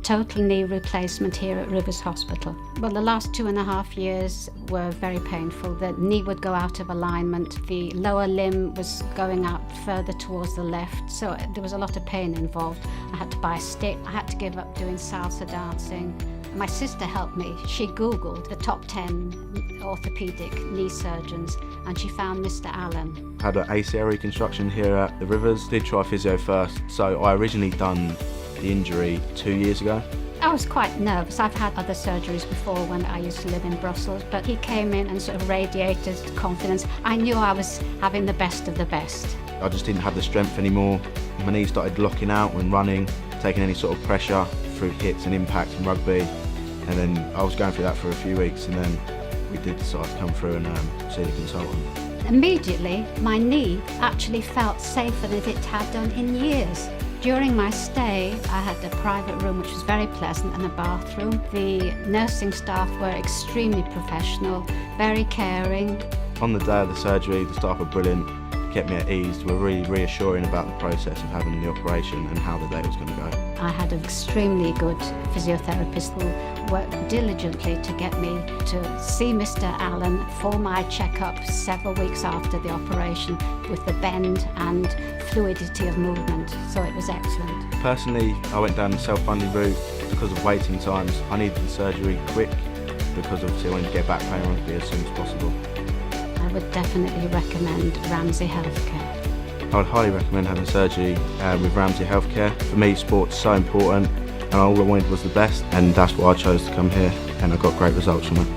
total knee replacement here at Rivers Hospital. Well, the last 2.5 years were very painful. The knee would go out of alignment, the lower limb was going out further towards the left, so there was a lot of pain involved. I had to buy a stick, I had to give up doing salsa dancing. My sister helped me. She Googled the top 10 orthopaedic knee surgeons and she found Mr. Allen. I had an ACL reconstruction here at the Rivers. Did try physio first, so I originally done the injury 2 years ago. I was quite nervous. I've had other surgeries before when I used to live in Brussels, but he came in and sort of radiated confidence. I knew I was having the best of the best. I just didn't have the strength anymore. My knee started locking out when running, taking any sort of pressure through hits and impacts in rugby. And then I was going through that for a few weeks, and then we did decide to come through and see the consultant. Immediately, my knee actually felt safer than it had done in years. During my stay, I had a private room which was very pleasant and a bathroom. The nursing staff were extremely professional, very caring. On the day of the surgery, the staff were brilliant, kept me at ease, were really reassuring about the process of having the operation and how the day was going to go. I had an extremely good physiotherapist who worked diligently to get me to see Mr. Allen for my checkup several weeks after the operation with the bend and fluidity of movement, so it was excellent. Personally, I went down the self-funding route because of waiting times. I needed the surgery quick because obviously I wanted to get back playing rugby as soon as possible. I would definitely recommend Ramsay Healthcare. I would highly recommend having surgery with Ramsay Healthcare. For me, sport's so important and all I wanted was the best, and that's why I chose to come here, and I got great results from it.